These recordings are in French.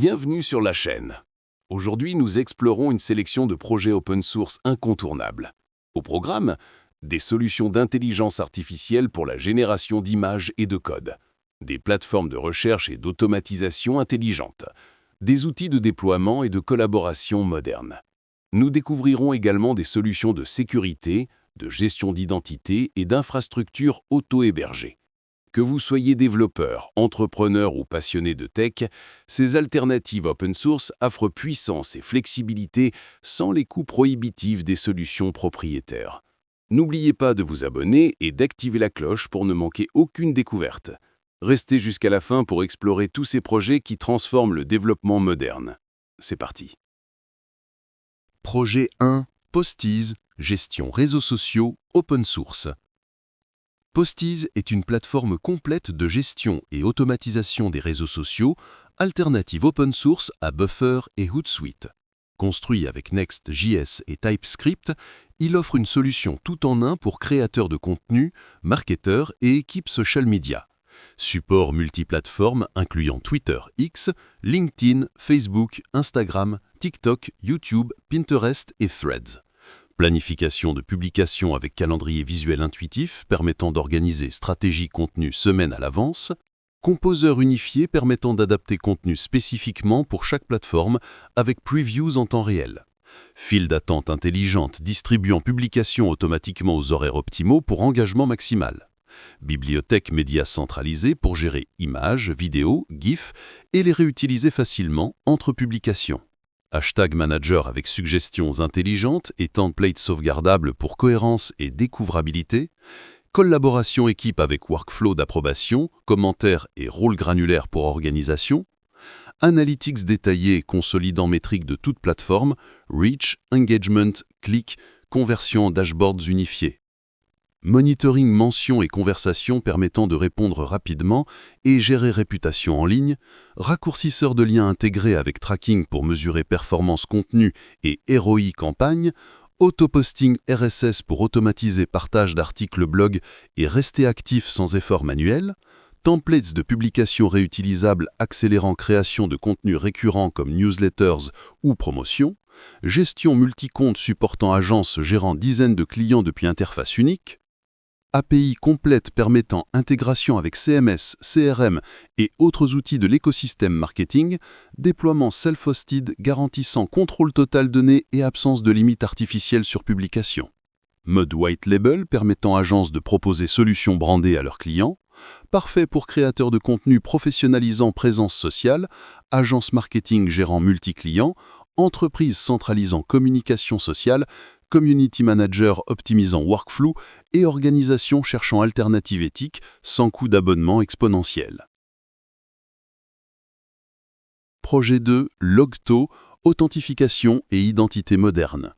Bienvenue sur la chaîne. Aujourd'hui, nous explorons une sélection de projets open source incontournables. Au programme, des solutions d'intelligence artificielle pour la génération d'images et de code, des plateformes de recherche et d'automatisation intelligentes, des outils de déploiement et de collaboration modernes. Nous découvrirons également des solutions de sécurité, de gestion d'identité et d'infrastructures auto-hébergées. Que vous soyez développeur, entrepreneur ou passionné de tech, ces alternatives open source offrent puissance et flexibilité sans les coûts prohibitifs des solutions propriétaires. N'oubliez pas de vous abonner et d'activer la cloche pour ne manquer aucune découverte. Restez jusqu'à la fin pour explorer tous ces projets qui transforment le développement moderne. C'est parti. Projet 1. Postiz, gestion réseaux sociaux, open source. Postiz est une plateforme complète de gestion et automatisation des réseaux sociaux, alternative open source à Buffer et Hootsuite. Construit avec Next.js et TypeScript, il offre une solution tout en un pour créateurs de contenu, marketeurs et équipes social media. Support multiplateforme incluant Twitter X, LinkedIn, Facebook, Instagram, TikTok, YouTube, Pinterest et Threads. Planification de publication avec calendrier visuel intuitif permettant d'organiser stratégie contenu semaine à l'avance. Composeur unifié permettant d'adapter contenu spécifiquement pour chaque plateforme avec previews en temps réel. File d'attente intelligente distribuant publication automatiquement aux horaires optimaux pour engagement maximal. Bibliothèque médias centralisée pour gérer images, vidéos, GIFs et les réutiliser facilement entre publications. Hashtag manager avec suggestions intelligentes et templates sauvegardables pour cohérence et découvrabilité. Collaboration équipe avec workflow d'approbation, commentaires et rôles granulaires pour organisation. Analytics détaillé consolidant métriques de toute plateforme, reach, engagement, click, conversion en dashboards unifiés. Monitoring mentions et conversations permettant de répondre rapidement et gérer réputation en ligne, raccourcisseur de liens intégrés avec tracking pour mesurer performance contenu et ROI campagne, auto-posting RSS pour automatiser partage d'articles blog et rester actif sans effort manuel, templates de publication réutilisables accélérant création de contenus récurrents comme newsletters ou promotions, gestion multi-compte supportant agences gérant dizaines de clients depuis interface unique, API complète permettant intégration avec CMS, CRM et autres outils de l'écosystème marketing, déploiement self-hosted garantissant contrôle total données et absence de limites artificielles sur publication. Mode white label permettant agences de proposer solutions brandées à leurs clients, parfait pour créateurs de contenu professionnalisant présence sociale, agence marketing gérant multi-clients, entreprise centralisant communication sociale, community manager optimisant workflow et organisation cherchant alternative éthique sans coût d'abonnement exponentiel. Projet 2. Logto, authentification et identité moderne.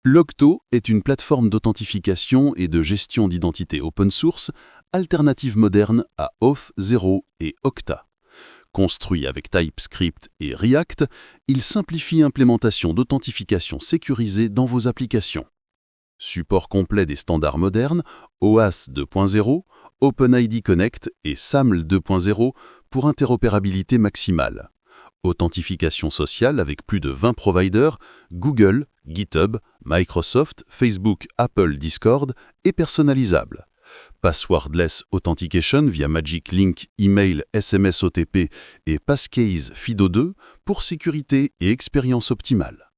Logto est une plateforme d'authentification et de gestion d'identité open source, alternative moderne à Auth0 et Okta. Construit avec TypeScript et React, il simplifie l'implémentation d'authentification sécurisée dans vos applications. Support complet des standards modernes, OAS 2.0, OpenID Connect et SAML 2.0 pour interopérabilité maximale. Authentification sociale avec plus de 20 providers, Google, GitHub, Microsoft, Facebook, Apple, Discord et personnalisable. Passwordless Authentication via Magic Link, Email, SMS OTP et Passkeys FIDO2 pour sécurité et expérience optimale.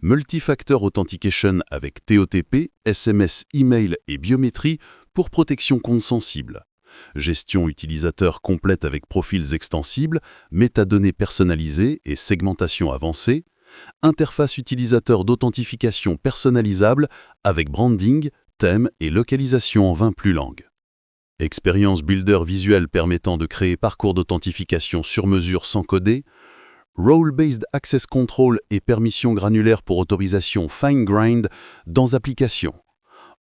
Multifactor Authentication avec TOTP, SMS, Email et biométrie pour protection compte sensible. Gestion utilisateur complète avec profils extensibles, métadonnées personnalisées et segmentation avancée. Interface utilisateur d'authentification personnalisable avec branding, thème et localisation en 20 plus langues. Expérience Builder visuel permettant de créer parcours d'authentification sur mesure sans coder. Role-Based Access Control et permission granulaire pour autorisation fine-grind dans applications.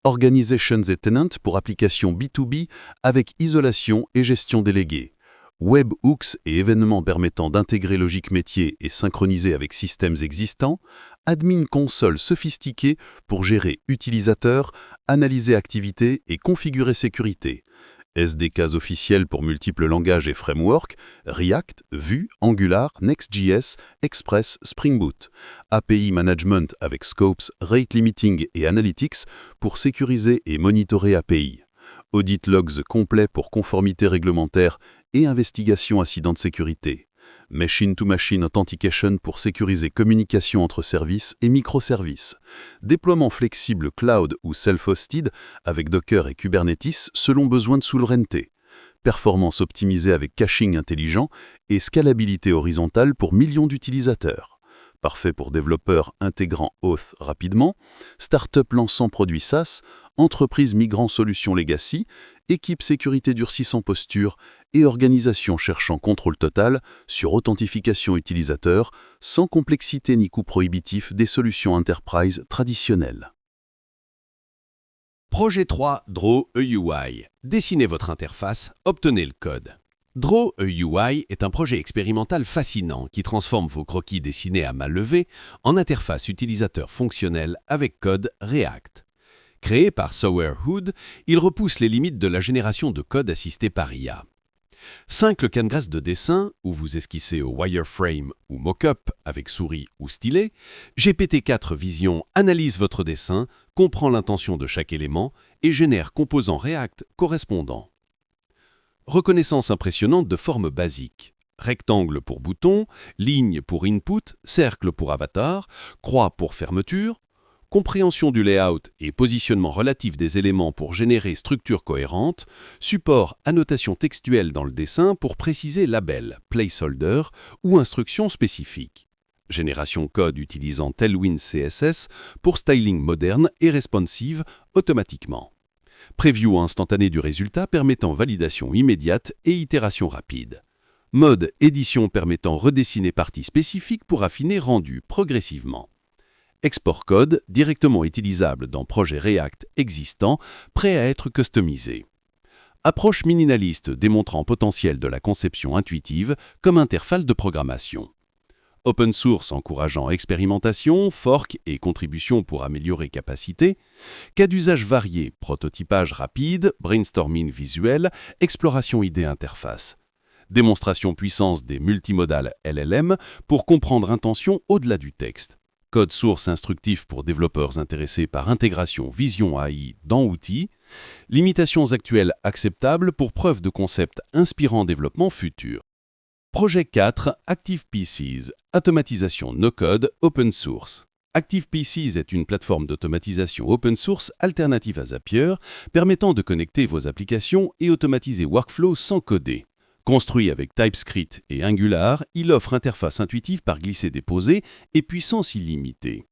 Organizations et Tenant pour applications B2B avec isolation et gestion déléguée. Webhooks et événements permettant d'intégrer logique métier et synchroniser avec systèmes existants, admin console sophistiquée pour gérer utilisateurs, analyser activités et configurer sécurité, SDKs officiels pour multiples langages et frameworks, React, Vue, Angular, Next.js, Express, Spring Boot. API Management avec Scopes, Rate Limiting et Analytics pour sécuriser et monitorer API. Audit Logs complet pour conformité réglementaire et investigation incident de sécurité. Machine-to-Machine Authentication pour sécuriser communication entre services et microservices. Déploiement flexible cloud ou self-hosted avec Docker et Kubernetes selon besoin de souveraineté. Performance optimisée avec caching intelligent et scalabilité horizontale pour millions d'utilisateurs. Parfait pour développeurs intégrant Auth rapidement, start-up lançant produits SaaS, entreprise migrant solutions legacy, équipe sécurité durcissant posture et organisation cherchant contrôle total sur authentification utilisateur sans complexité ni coût prohibitif des solutions enterprise traditionnelles. Projet 3 Draw a UI. Dessinez votre interface, obtenez le code. Draw a UI est un projet expérimental fascinant qui transforme vos croquis dessinés à main levée en interface utilisateur fonctionnelle avec code React. Créé par Sourhood, il repousse les limites de la génération de code assisté par IA. Simple canevas de dessin, où vous esquissez au wireframe ou mock-up avec souris ou stylet, GPT-4 Vision analyse votre dessin, comprend l'intention de chaque élément et génère composants React correspondants. Reconnaissance impressionnante de formes basiques. Rectangle pour bouton, ligne pour input, cercle pour avatar, croix pour fermeture, compréhension du layout et positionnement relatif des éléments pour générer structure cohérente, support annotation textuelle dans le dessin pour préciser label, placeholder ou instructions spécifiques. Génération code utilisant Tailwind CSS pour styling moderne et responsive automatiquement. Preview instantané du résultat permettant validation immédiate et itération rapide. Mode édition permettant redessiner parties spécifiques pour affiner rendu progressivement. Export code directement utilisable dans projet React existant, prêt à être customisé. Approche minimaliste démontrant potentiel de la conception intuitive comme interface de programmation. Open source encourageant expérimentation, fork et contribution pour améliorer capacité. Cas d'usage variés, prototypage rapide, brainstorming visuel, exploration idée interface. Démonstration puissance des multimodales LLM pour comprendre intention au-delà du texte. Code source instructif pour développeurs intéressés par intégration Vision AI dans outils. Limitations actuelles acceptables pour preuve de concept inspirant développement futur. Projet 4, ActivePCs, automatisation no-code open source. ActivePCs est une plateforme d'automatisation open source alternative à Zapier, permettant de connecter vos applications et automatiser workflows sans coder. Construit avec TypeScript et Angular, il offre interface intuitive par glisser-déposer et puissance illimitée.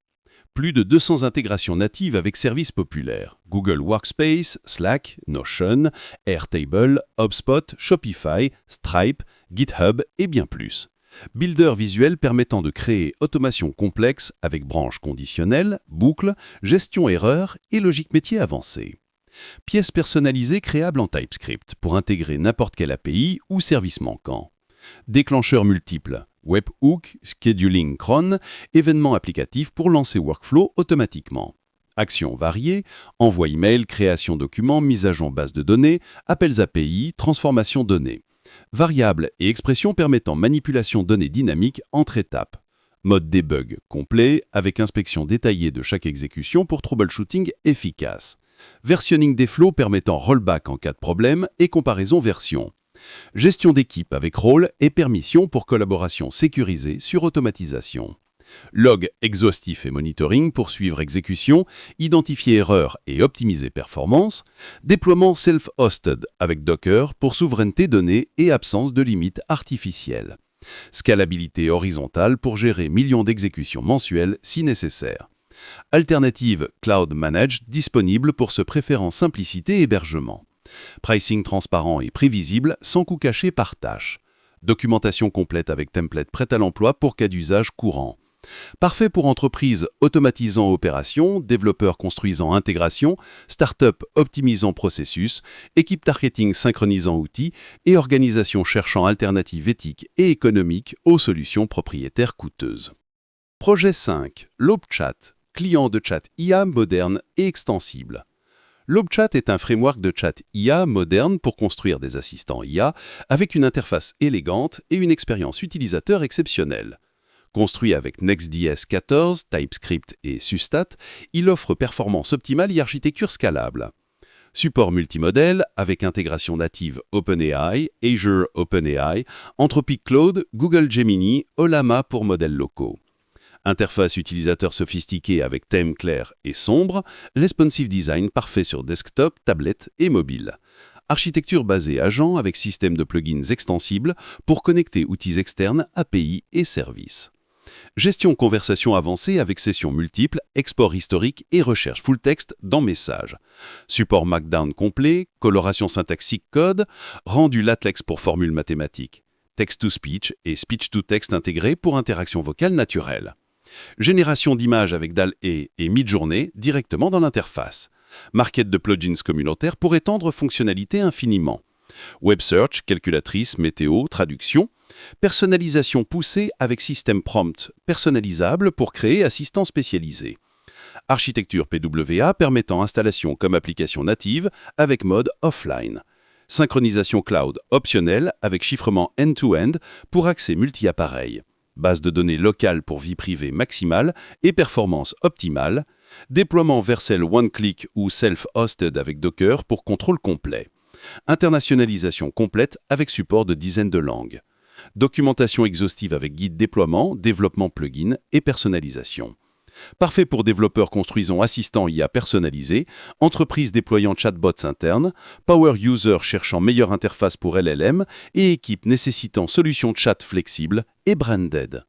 Plus de 200 intégrations natives avec services populaires. Google Workspace, Slack, Notion, Airtable, HubSpot, Shopify, Stripe, GitHub et bien plus. Builder visuel permettant de créer automation complexe avec branches conditionnelles, boucles, gestion erreur et logique métier avancée. Pièces personnalisées créables en TypeScript pour intégrer n'importe quelle API ou service manquant. Déclencheurs multiples, webhook, scheduling cron, événements applicatifs pour lancer workflow automatiquement. Actions variées, envoi email, création documents, mise à jour base de données, appels API, transformation données. Variables et expressions permettant manipulation données dynamiques entre étapes. Mode debug complet avec inspection détaillée de chaque exécution pour troubleshooting efficace. Versionning des flows permettant rollback en cas de problème et comparaison version. Gestion d'équipe avec rôle et permission pour collaboration sécurisée sur automatisation. Log exhaustif et monitoring pour suivre exécution, identifier erreurs et optimiser performance. Déploiement self-hosted avec Docker pour souveraineté donnée et absence de limites artificielles. Scalabilité horizontale pour gérer millions d'exécutions mensuelles si nécessaire. Alternative Cloud Managed disponible pour ce préférant simplicité et hébergement. Pricing transparent et prévisible sans coût caché par tâche. Documentation complète avec template prêt à l'emploi pour cas d'usage courant. Parfait pour entreprises automatisant opérations, développeurs construisant intégration, start-up optimisant processus, équipe marketing synchronisant outils et organisations cherchant alternatives éthiques et économiques aux solutions propriétaires coûteuses. Projet 5. LopeChat, client de chat IA moderne et extensible. LobeChat est un framework de chat IA moderne pour construire des assistants IA avec une interface élégante et une expérience utilisateur exceptionnelle. Construit avec Next.js 14, TypeScript et Sustat, il offre performance optimale et architecture scalable. Support multimodèle avec intégration native OpenAI, Azure OpenAI, Anthropic Claude, Google Gemini, Ollama pour modèles locaux. Interface utilisateur sophistiquée avec thème clair et sombre, responsive design parfait sur desktop, tablette et mobile. Architecture basée agent avec système de plugins extensibles pour connecter outils externes, API et services. Gestion conversation avancée avec sessions multiples, export historique et recherche full text dans message. Support Markdown complet, coloration syntaxique code, rendu latex pour formules mathématiques. Text-to-speech et speech-to-text intégrés pour interaction vocale naturelle. Génération d'images avec DALL-E et Midjourney directement dans l'interface. Market de plugins communautaires pour étendre fonctionnalités infiniment. Web Search, calculatrice, météo, traduction. Personnalisation poussée avec système prompt personnalisable pour créer assistants spécialisés. Architecture PWA permettant installation comme application native avec mode offline. Synchronisation cloud optionnelle avec chiffrement end-to-end pour accès multi-appareil. Base de données locale pour vie privée maximale et performance optimale. Déploiement Vercel one-click ou self-hosted avec Docker pour contrôle complet. Internationalisation complète avec support de dizaines de langues. Documentation exhaustive avec guide déploiement, développement plugin et personnalisation. Parfait pour développeurs construisant assistants IA personnalisés, entreprises déployant chatbots internes, power users cherchant meilleure interface pour LLM et équipes nécessitant solutions de chat flexibles et branded.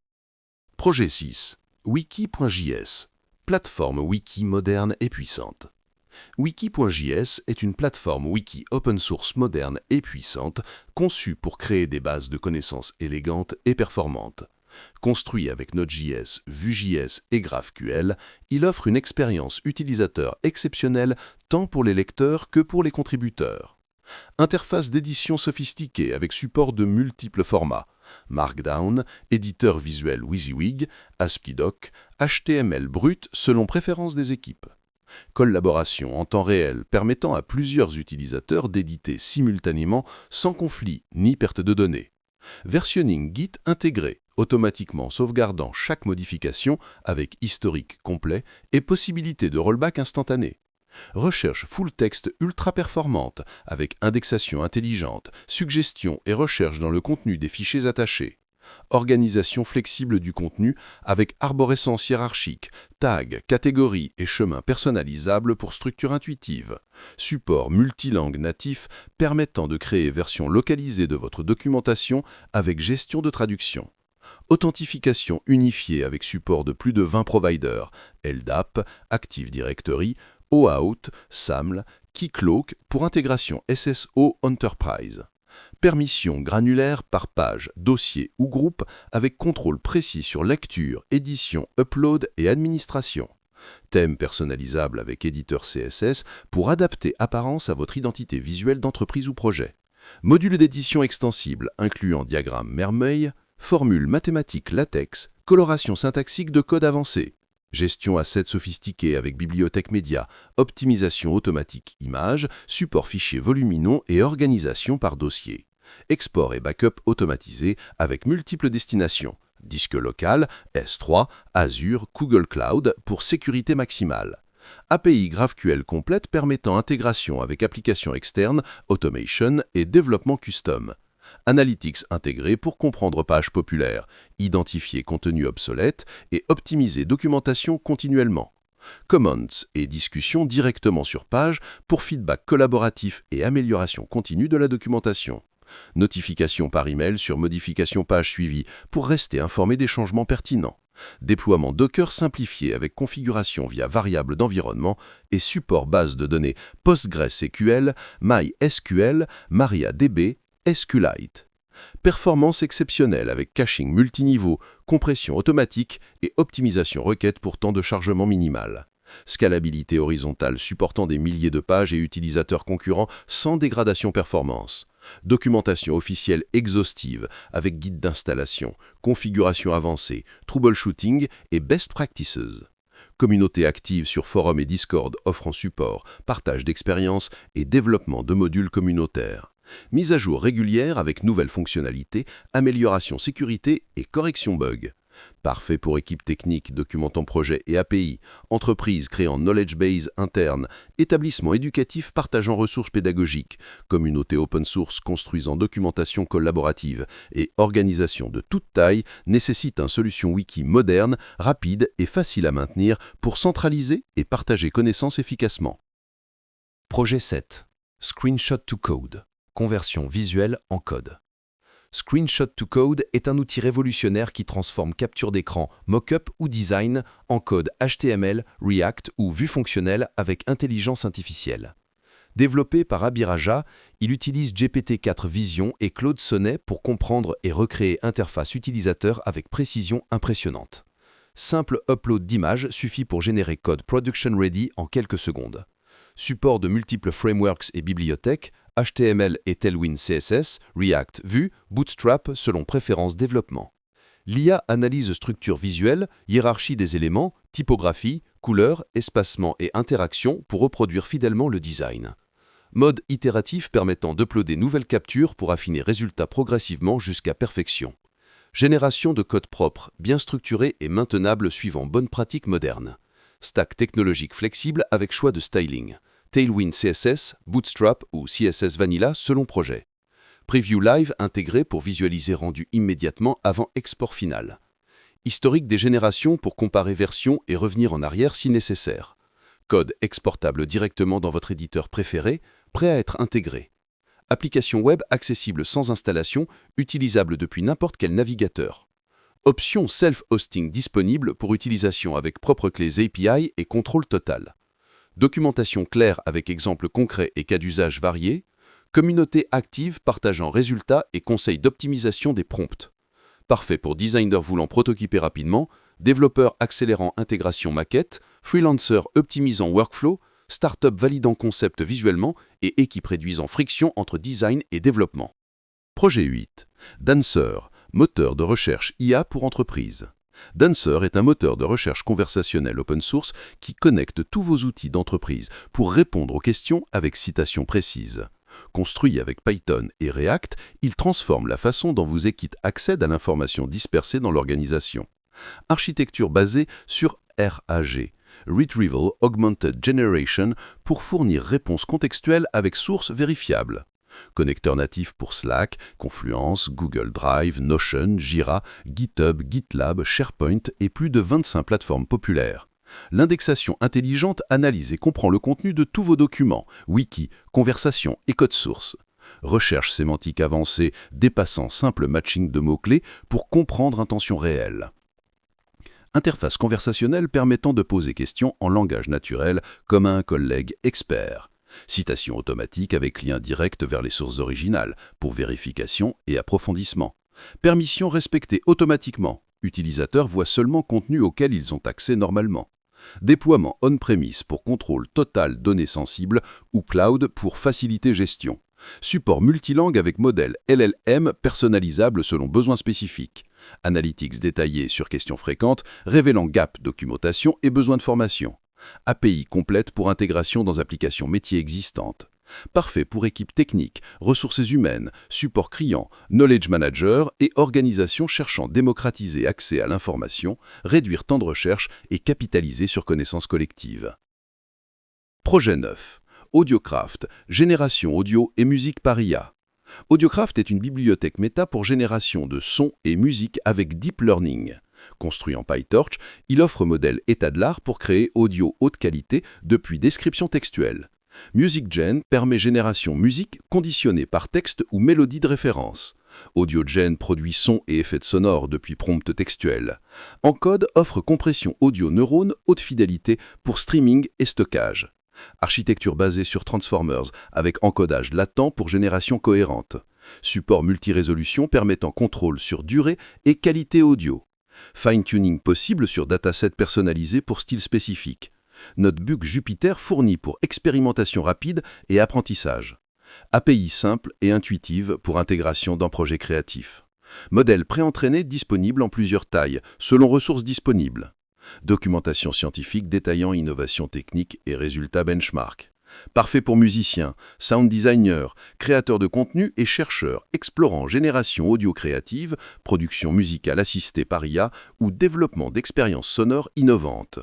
Projet 6. Wiki.js. Plateforme wiki moderne et puissante. Wiki.js est une plateforme wiki open source moderne et puissante conçue pour créer des bases de connaissances élégantes et performantes. Construit avec Node.js, Vue.js et GraphQL, il offre une expérience utilisateur exceptionnelle tant pour les lecteurs que pour les contributeurs. Interface d'édition sophistiquée avec support de multiples formats. Markdown, éditeur visuel WYSIWYG, ASCII-Doc, HTML brut selon préférence des équipes. Collaboration en temps réel permettant à plusieurs utilisateurs d'éditer simultanément sans conflit ni perte de données. Versionning Git intégré, automatiquement sauvegardant chaque modification avec historique complet et possibilité de rollback instantané. Recherche full text ultra performante avec indexation intelligente, suggestion et recherche dans le contenu des fichiers attachés. Organisation flexible du contenu avec arborescence hiérarchique, tags, catégories et chemins personnalisables pour structure intuitive. Support multilangue natif permettant de créer version localisée de votre documentation avec gestion de traduction. Authentification unifiée avec support de plus de 20 providers, LDAP, Active Directory, OAuth, SAML, Keycloak pour intégration SSO Enterprise. Permission granulaire par page, dossier ou groupe avec contrôle précis sur lecture, édition, upload et administration. Thème personnalisable avec éditeur CSS pour adapter apparence à votre identité visuelle d'entreprise ou projet. Module d'édition extensible incluant diagramme Mermeil, formule mathématique latex, coloration syntaxique de code avancé. Gestion assets sophistiquée avec bibliothèque média, optimisation automatique images, support fichier volumineux et organisation par dossier. Export et backup automatisé avec multiples destinations. Disque local, S3, Azure, Google Cloud pour sécurité maximale. API GraphQL complète permettant intégration avec applications externes, automation et développement custom. Analytics intégré pour comprendre pages populaires, identifier contenu obsolète et optimiser documentation continuellement. Comments et discussions directement sur page pour feedback collaboratif et amélioration continue de la documentation. Notification par email sur modification page suivie pour rester informé des changements pertinents. Déploiement Docker simplifié avec configuration via variable d'environnement et support base de données PostgreSQL, MySQL, MariaDB, SQLite. Performance exceptionnelle avec caching multiniveau, compression automatique et optimisation requête pour temps de chargement minimal. Scalabilité horizontale supportant des milliers de pages et utilisateurs concurrents sans dégradation performance. Documentation officielle exhaustive avec guide d'installation, configuration avancée, troubleshooting et best practices. communauté active sur forum et Discord offrant support, partage d'expériences et développement de modules communautaires. Mise à jour régulière avec nouvelles fonctionnalités, amélioration sécurité et correction bugs. Parfait pour équipes techniques documentant projets et API, entreprises créant knowledge base interne, établissements éducatifs partageant ressources pédagogiques, communauté open source construisant documentation collaborative et organisation de toute taille nécessitent une solution wiki moderne, rapide et facile à maintenir pour centraliser et partager connaissances efficacement. Projet 7. Screenshot to Code. Conversion visuelle en code. Screenshot to Code est un outil révolutionnaire qui transforme capture d'écran, mock-up ou design en code HTML, React ou vue fonctionnelle avec intelligence artificielle. Développé par Abiraja, il utilise GPT-4 Vision et Claude Sonnet pour comprendre et recréer interface utilisateur avec précision impressionnante. Simple upload d'images suffit pour générer code production ready en quelques secondes. Support de multiples frameworks et bibliothèques, HTML et Tailwind CSS, React, Vue, Bootstrap selon préférence développement. L'IA analyse structure visuelle, hiérarchie des éléments, typographie, couleurs, espacement et interaction pour reproduire fidèlement le design. Mode itératif permettant d'uploader nouvelles captures pour affiner résultats progressivement jusqu'à perfection. Génération de code propre, bien structuré et maintenable suivant bonnes pratiques modernes. Stack technologique flexible avec choix de styling. Tailwind CSS, Bootstrap ou CSS Vanilla selon projet. Preview live intégré pour visualiser rendu immédiatement avant export final. Historique des générations pour comparer versions et revenir en arrière si nécessaire. Code exportable directement dans votre éditeur préféré, prêt à être intégré. Application web accessible sans installation, utilisable depuis n'importe quel navigateur. Option self-hosting disponible pour utilisation avec propres clés API et contrôle total. Documentation claire avec exemples concrets et cas d'usage variés. Communauté active partageant résultats et conseils d'optimisation des prompts. Parfait pour designers voulant prototyper rapidement, développeurs accélérant intégration maquette, freelancers optimisant workflow, start-up validant concept visuellement et équipe réduisant friction entre design et développement. Projet 8. Dancer, moteur de recherche IA pour entreprises. Dancer est un moteur de recherche conversationnel open source qui connecte tous vos outils d'entreprise pour répondre aux questions avec citation précise. Construit avec Python et React, il transforme la façon dont vos équipes accèdent à l'information dispersée dans l'organisation. Architecture basée sur RAG, Retrieval Augmented Generation, pour fournir réponses contextuelles avec sources vérifiables. Connecteur natif pour Slack, Confluence, Google Drive, Notion, Jira, GitHub, GitLab, SharePoint et plus de 25 plateformes populaires. L'indexation intelligente analyse et comprend le contenu de tous vos documents, wiki, conversations et code source. Recherche sémantique avancée dépassant simple matching de mots-clés pour comprendre intention réelle. Interface conversationnelle permettant de poser questions en langage naturel comme à un collègue expert. Citation automatique avec lien direct vers les sources originales pour vérification et approfondissement. Permission respectée automatiquement. Utilisateurs voient seulement contenu auquel ils ont accès normalement. Déploiement on-premise pour contrôle total données sensibles ou cloud pour faciliter gestion. Support multilangue avec modèle LLM personnalisable selon besoins spécifiques. Analytics détaillés sur questions fréquentes révélant gap documentation et besoins de formation. API complète pour intégration dans applications métiers existantes. Parfait pour équipes techniques, ressources humaines, support client, knowledge manager et organisations cherchant démocratiser accès à l'information, réduire temps de recherche et capitaliser sur connaissances collectives. Projet 9. Audiocraft, génération audio et musique par IA. Audiocraft est une bibliothèque méta pour génération de sons et musique avec deep learning. Construit en PyTorch, il offre modèle état de l'art pour créer audio haute qualité depuis description textuelle. MusicGen permet génération musique conditionnée par texte ou mélodie de référence. AudioGen produit sons et effets sonores depuis prompt textuel. Encode offre compression audio neurones haute fidélité pour streaming et stockage. Architecture basée sur Transformers avec encodage latent pour génération cohérente. Support multirésolution permettant contrôle sur durée et qualité audio. Fine-tuning possible sur datasets personnalisés pour style spécifique. Notebook Jupyter fourni pour expérimentation rapide et apprentissage. API simple et intuitive pour intégration dans projet créatif. Modèle préentraîné disponible en plusieurs tailles, selon ressources disponibles. Documentation scientifique détaillant innovations techniques et résultats benchmark. Parfait pour musiciens, sound designers, créateurs de contenu et chercheurs explorant génération audio créative, production musicale assistée par IA ou développement d'expériences sonores innovantes.